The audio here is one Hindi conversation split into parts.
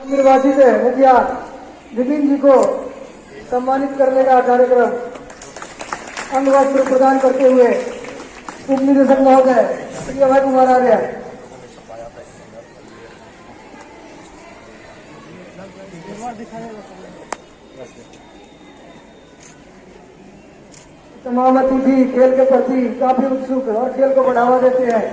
निर्वाचित से मुखिया विपिन जी को सम्मानित करने का कार्यक्रम अंग वस्त्र प्रदान करते हुए उप निदेशक महोदय श्री अभय कुमार आर्य तमाम अतिथि खेल के प्रति काफी उत्सुक और खेल को बढ़ावा देते हैं।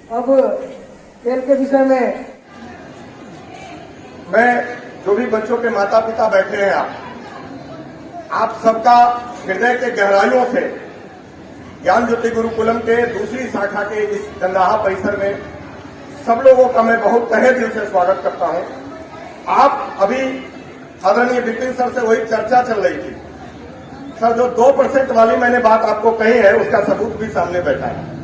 अब खेल के विषय में मैं जो भी बच्चों के माता पिता बैठे हैं आप सबका हृदय के गहराइयों से ज्ञान ज्योति गुरुकुलम के दूसरी शाखा के इस जंदाहा परिसर में सब लोगों का मैं बहुत तहे दिल से स्वागत करता हूं। आप अभी आदरणीय विपिन सर से वही चर्चा चल रही थी। सर जो 2% वाली मैंने बात आपको कही है उसका सबूत भी सामने बैठा है।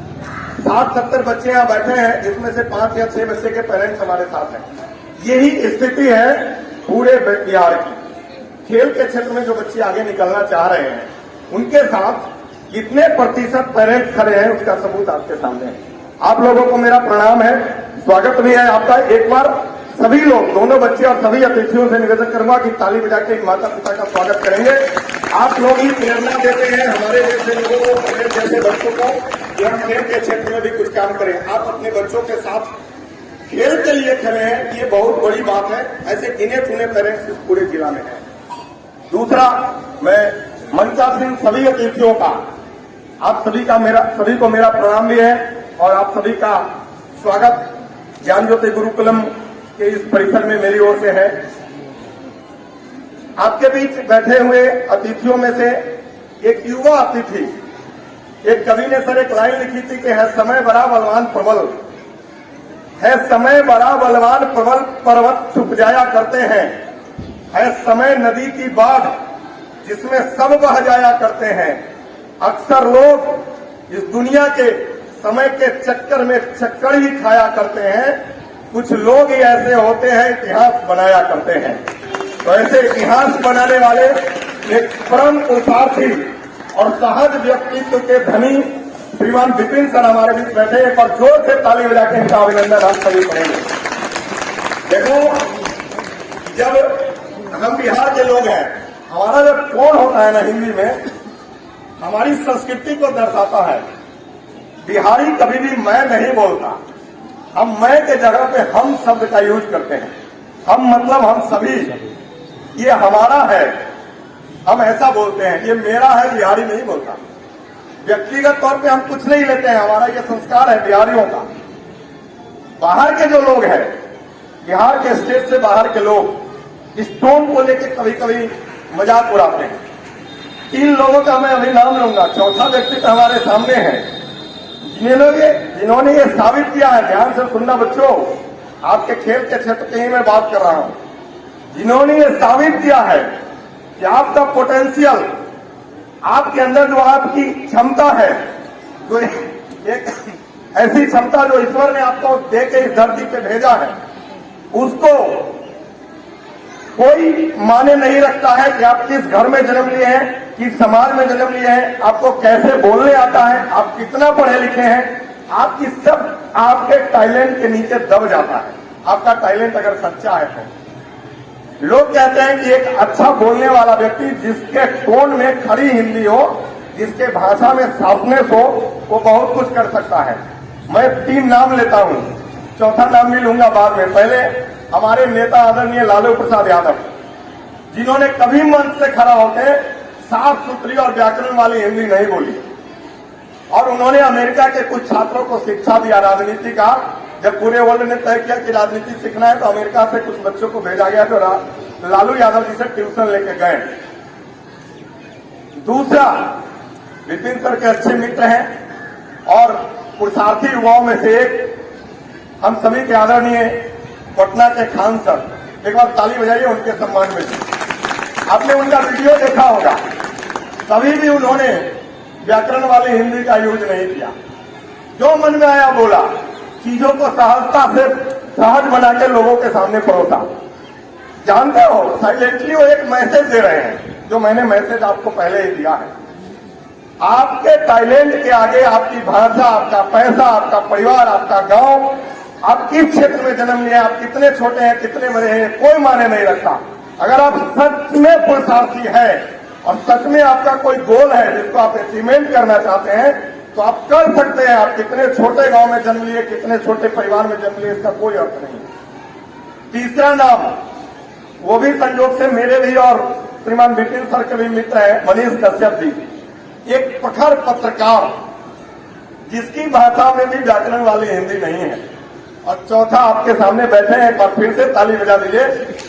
60-70 बच्चे यहाँ बैठे हैं जिसमें से 5 या 6 बच्चे के पेरेंट्स हमारे साथ हैं। यही स्थिति है पूरे बिहार की। खेल के क्षेत्र में जो बच्चे आगे निकलना चाह रहे हैं उनके साथ कितने प्रतिशत पेरेंट्स खड़े हैं उसका सबूत आपके सामने है। आप लोगों को मेरा प्रणाम है, स्वागत भी है आपका। एक बार सभी लोग, दोनों बच्चे और सभी अतिथियों से निवेदन करूंगा कि ताली बजा के माता पिता का स्वागत करेंगे। आप लोग ही प्रेरणा देते हैं हमारे जैसे लोगों को, हमारे जैसे बच्चों को कि हम खेल के क्षेत्र में भी कुछ काम करें। आप अपने बच्चों के साथ खेल के लिए खड़े हैं, ये बहुत बड़ी बात है। ऐसे गिने चुने पेरेंट्स इस पूरे जिला में हैं। दूसरा, मैं मंचासीन सभी अतिथियों का, आप सभी को मेरा प्रणाम भी है और आप सभी का स्वागत ज्ञान ज्योति गुरुकुलम के इस परिसर में मेरी ओर से है। आपके बीच बैठे हुए अतिथियों में से एक युवा अतिथि, एक कवि ने सर एक लाइन लिखी थी कि है समय बड़ा बलवान प्रबल, है समय बड़ा बलवान प्रबल पर्वत छुप जाया करते हैं, है समय नदी की बाढ़ जिसमें सब बह जाया करते हैं। अक्सर लोग इस दुनिया के समय के चक्कर में चक्कर ही खाया करते हैं। कुछ लोग ही ऐसे होते हैं इतिहास बनाया करते हैं। तो ऐसे इतिहास बनाने वाले एक परम पुरुषार्थी और सहज व्यक्तित्व के धनी श्रीमान विपिन सर हमारे बीच बैठे हैं। पर जोर से ताली बजा के इनका अभिनंदन हम सभी करेंगे। देखो, जब हम बिहार के लोग हैं, हमारा जब टोन होता है ना हिंदी में, हमारी संस्कृति को दर्शाता है। बिहारी कभी भी मैं नहीं बोलता, हम मैं के जगह पे हम शब्द का यूज करते हैं। हम मतलब हम सभी, ये हमारा है, हम ऐसा बोलते हैं। ये मेरा है, बिहारी नहीं बोलता। व्यक्तिगत तौर पे हम कुछ नहीं लेते हैं, हमारा ये संस्कार है बिहारियों का। बाहर के जो लोग हैं, बिहार के स्टेट से बाहर के लोग इस टोन को लेकर कभी कभी मजाक उड़ाते हैं। 3 लोगों का मैं अभी नाम लूंगा, चौथा व्यक्ति तो हमारे सामने है जिन्होंने ये साबित किया है। ध्यान से सुनना बच्चों, आपके खेल के क्षेत्र की ही मैं बात कर रहा हूं। जिन्होंने ये साबित किया है कि आपका पोटेंशियल, आपके अंदर जो आपकी क्षमता है, जो एक ऐसी क्षमता जो ईश्वर ने आपको दे के इस धरती पे भेजा है, उसको कोई माने नहीं रखता है कि आप किस घर में जन्म लिए हैं, किस समाज में जन्म लिए हैं, आपको कैसे बोलने आता है, आप कितना पढ़े लिखे हैं। आपकी सब आपके टैलेंट के नीचे दब जाता है। आपका टैलेंट अगर सच्चा है तो लोग कहते हैं कि एक अच्छा बोलने वाला व्यक्ति जिसके टोन में खड़ी हिंदी हो, जिसके भाषा में सॉफ्टनेस हो, वो बहुत कुछ कर सकता है। मैं 3 नाम लेता हूं, चौथा नाम भी लूंगा बाद में। पहले हमारे नेता आदरणीय लालू प्रसाद यादव, जिन्होंने कभी मंच से खड़ा होकर साफ सुथरी और व्याकरण वाली हिंदी नहीं बोली, और उन्होंने अमेरिका के कुछ छात्रों को शिक्षा दिया राजनीति का। जब पूरे वर्ल्ड ने तय किया कि राजनीति सीखना है तो अमेरिका से कुछ बच्चों को भेजा गया, तो लालू यादव जी से ट्यूशन लेके गए। दूसरा, विपिन सर के अच्छे मित्र हैं और पुरुषार्थी युवाओं में से एक हम सभी के आदरणीय पटना के खान सर, एक बार ताली बजाइए उनके सम्मान में। आपने उनका वीडियो देखा होगा, कभी भी उन्होंने व्याकरण वाली हिंदी का यूज नहीं किया। जो मन में आया बोला, चीजों को सहजता से सहज बना के लोगों के सामने परोसा। जानते हो, साइलेंटली वो एक मैसेज दे रहे हैं जो मैंने मैसेज आपको पहले ही दिया है। आपके टैलेंट के आगे आपकी भाषा, आपका पैसा, आपका परिवार, आपका गांव, आप किस क्षेत्र में जन्म लिए, आप कितने छोटे हैं, कितने बड़े हैं, कोई मायने नहीं रखता। अगर आप सच में पुरुषार्थी है और सच में आपका कोई गोल है जिसको आप अचीवमेंट करना चाहते हैं, तो आप कर सकते हैं। आप कितने छोटे गांव में जन्म लिए, कितने छोटे परिवार में जन्म लिए, इसका कोई अर्थ नहीं। तीसरा नाम, वो भी संयोग से मेरे भी और श्रीमान बिपिन सर के भी मित्र है, मनीष कश्यप जी, एक प्रखर पत्रकार जिसकी भाषा में भी व्याकरण वाली हिंदी नहीं है। और चौथा आपके सामने बैठे हैं, एक बार फिर से ताली बजा दीजिए।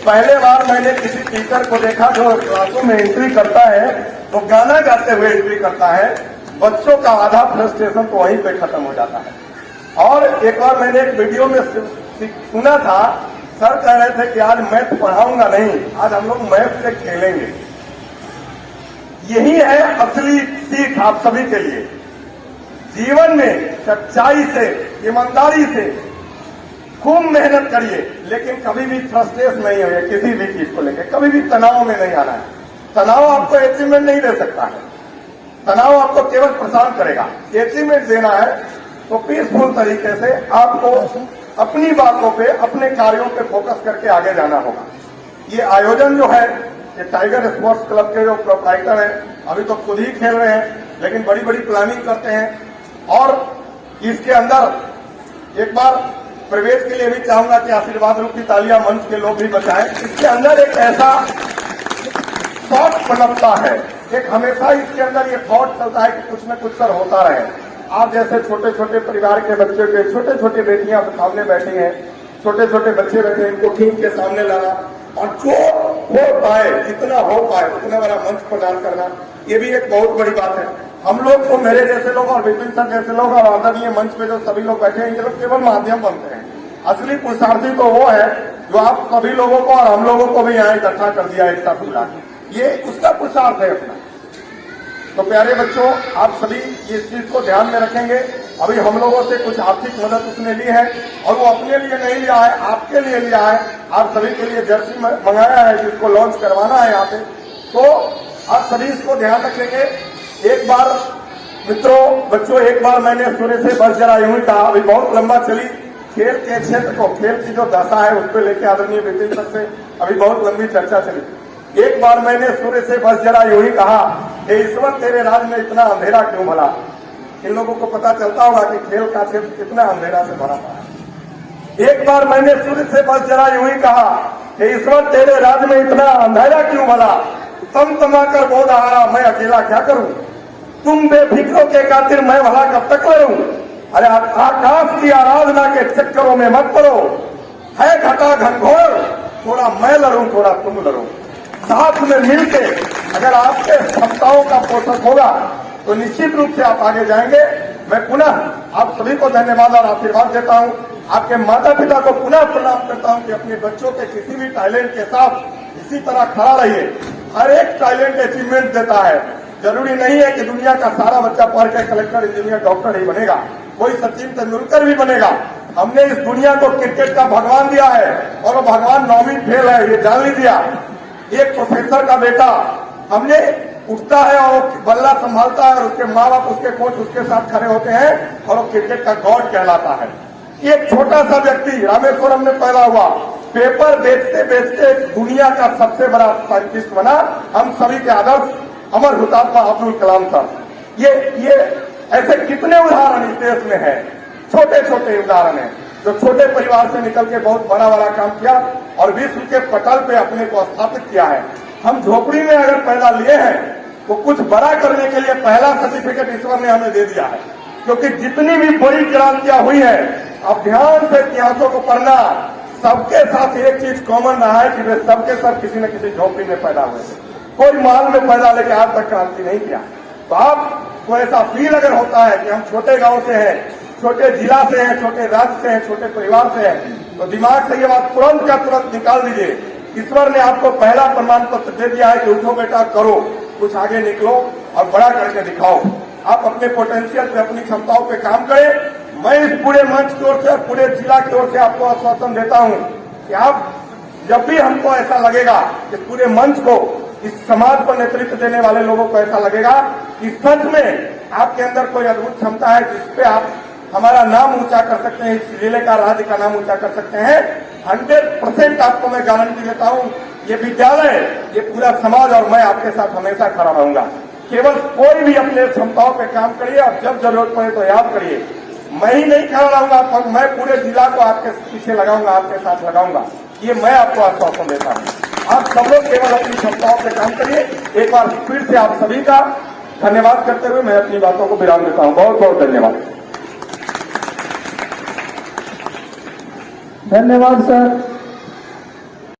पहले बार मैंने किसी टीचर को देखा जो क्लासों में एंट्री करता है तो गाना गाते हुए एंट्री करता है, बच्चों का आधा फ्रस्ट्रेशन तो वहीं पे खत्म हो जाता है। और एक बार मैंने एक वीडियो में सुना था, सर कह रहे थे कि आज मैथ पढ़ाऊंगा नहीं, आज हम लोग मैथ से खेलेंगे। यही है असली सीख आप सभी के लिए। जीवन में सच्चाई से, ईमानदारी से खूब मेहनत करिए, लेकिन कभी भी फ्रस्ट्रेट नहीं होइए किसी भी चीज को लेकर, कभी भी तनाव में नहीं आना है। तनाव आपको अचीवमेंट नहीं दे सकता है, तनाव आपको केवल परेशान करेगा। अचीवमेंट देना है तो पीसफुल तरीके से आपको अपनी बातों पे, अपने कार्यों पे फोकस करके आगे जाना होगा। ये आयोजन जो है, ये टाइगर स्पोर्ट्स क्लब के जो प्रोप्राइटर हैं, अभी तो खुद ही खेल रहे हैं, लेकिन बड़ी बड़ी प्लानिंग करते हैं। और इसके अंदर एक बार प्रवेश के लिए भी चाहूंगा कि आशीर्वाद रूपी तालियां मंच के लोग भी बचाएं। इसके अंदर एक ऐसा थॉट पनपता है, एक हमेशा इसके अंदर ये थॉट चलता है कि कुछ न कुछ सर होता रहे। आप जैसे छोटे छोटे परिवार के बच्चे के छोटे छोटे बेटियां सामने बैठी हैं, छोटे छोटे बच्चे बैठे हैं, इनको टीम के सामने लाना और जो हो पाए, जितना हो पाए उतना बड़ा मंच प्रदान करना, ये भी एक बहुत बड़ी बात है। हम लोग तो, मेरे जैसे लोग और विपिन सर जैसे लोग और आदरणीय मंच पे जो सभी लोग बैठे हैं, ये लोग केवल माध्यम बनते हैं। असली पुरुषार्थी तो वो है जो आप सभी लोगों को और हम लोगों को भी यहाँ इकट्ठा कर दिया एक साथ मिला, ये उसका पुरुषार्थ है अपना। तो प्यारे बच्चों, आप सभी इस चीज को ध्यान में रखेंगे। अभी हम लोगों से कुछ आर्थिक मदद उसने ली है और वो अपने लिए नहीं लिया है, आपके लिए लिया है। आप सभी के लिए जर्सी मंगाया है जिसको लॉन्च करवाना है यहाँ पे, तो आप सभी इसको ध्यान रखेंगे। एक बार मित्रों, बच्चों, एक बार मैंने सूर्य से बस जरा यूं ही कहा, अभी बहुत लंबा चली खेल के क्षेत्र को, खेल की जो दशा है उस पर लेकर आदरणीय विपिन सर से अभी बहुत लंबी चर्चा चली। एक बार मैंने सूर्य से बस जरा यूं ही कहा, हे ईश्वर तेरे राज में इतना अंधेरा क्यों भला। इन लोगों को पता चलता होगा कि खेल का क्षेत्र कितना अंधेरा से भरा पड़ा है। एक बार मैंने सूर्य से बस जरा यूं ही कहा, हे ईश्वर तेरे राज में इतना अंधेरा क्यों भला। तम तमाकर बोध हारा, मैं अकेला क्या करूं। तुम बेफिक्रों के खातिर मैं भला कब तक लड़ूं। अरे आकाश की आराधना के चक्करों में मत पड़ो, है घटा घनघोर, थोड़ा मैं लड़ूं थोड़ा तुम लड़ो। साथ में मिलके अगर आपके क्षमताओं का पोषक होगा तो निश्चित रूप से आप आगे जाएंगे। मैं पुनः आप सभी को धन्यवाद और आशीर्वाद देता हूं। आपके माता पिता को पुनः प्रणाम करता हूं कि अपने बच्चों के किसी भी टैलेंट के साथ इसी तरह खड़ा रहिए। हर एक टैलेंट अचीवमेंट देता है। जरूरी नहीं है कि दुनिया का सारा बच्चा पढ़ के कलेक्टर, इंजीनियर, डॉक्टर ही बनेगा, कोई सचिन तेंदुलकर भी बनेगा। हमने इस दुनिया को क्रिकेट का भगवान दिया है और वो भगवान नौवीं फेल है, ये जान लीजिए। एक प्रोफेसर का बेटा हमने उठता है और बल्ला संभालता है और उसके माँ बाप, उसके कोच उसके साथ खड़े होते हैं और वो क्रिकेट का गॉड कहलाता है। एक छोटा सा व्यक्ति रामेश्वरम में पैदा हुआ, पेपर बेचते बेचते दुनिया का सबसे बड़ा साइंटिस्ट बना। हम सभी के आदर्श अमर हुतात्मा अब्दुल कलाम साहब। ये ऐसे कितने उदाहरण इस देश में है, छोटे छोटे उदाहरण है, जो छोटे परिवार से निकल के बहुत बड़ा बड़ा काम किया और विश्व के पटल पे अपने को स्थापित किया है। हम झोपड़ी में अगर पैदा लिए हैं तो कुछ बड़ा करने के लिए पहला सर्टिफिकेट ईश्वर ने हमें दे दिया है। क्योंकि जितनी भी बड़ी क्रांतियां हुई है, अब ध्यान से इतिहासों को पढ़ना, सबके साथ एक चीज कॉमन रहा है कि वे सबके सब किसी न किसी झोपड़ी में पैदा हुए थे। कोई महल में पैदा लेके आज तक क्रांति नहीं किया। तो आपको ऐसा फील अगर होता है कि हम छोटे गांव से हैं, छोटे जिला से हैं, छोटे राज्य से हैं, छोटे परिवार से हैं, तो दिमाग से ये बात तुरंत का तुरंत निकाल दीजिए। ईश्वर ने आपको पहला प्रमाण पत्र दे दिया है कि उठो बेटा, करो, कुछ आगे निकलो और बड़ा करके दिखाओ। आप अपने पोटेंशियल पे, अपनी क्षमताओं पे काम करें। मैं इस पूरे मंच की ओर से और पूरे जिला की ओर से आपको आश्वासन देता हूं कि आप जब भी हमको ऐसा लगेगा कि पूरे मंच को इस समाज को नेतृत्व देने वाले लोगों को ऐसा लगेगा कि सच में आपके अंदर कोई अद्भुत क्षमता है जिसपे आप हमारा नाम ऊंचा कर सकते हैं, इस जिले का राज्य का नाम ऊंचा कर सकते हैं। 100% आपको मैं गारंटी देता हूं, ये विद्यालय, ये पूरा समाज और मैं आपके साथ हमेशा खड़ा रहूंगा। केवल कोई भी अपने क्षमताओं पे काम करिए और जब जरूरत पड़े तो याद करिए, मैं ही नहीं खड़ा रहूंगा, पर मैं पूरे जिला को आपके पीछे लगाऊंगा, आपके साथ लगाऊंगा। ये मैं आपको आश्वासन देता हूं। आप सब लोग केवल अपनी क्षमताओं पे काम करिए। एक बार फिर से आप सभी का धन्यवाद करते हुए मैं अपनी बातों को विराम देता हूं। बहुत बहुत धन्यवाद। धन्यवाद सर।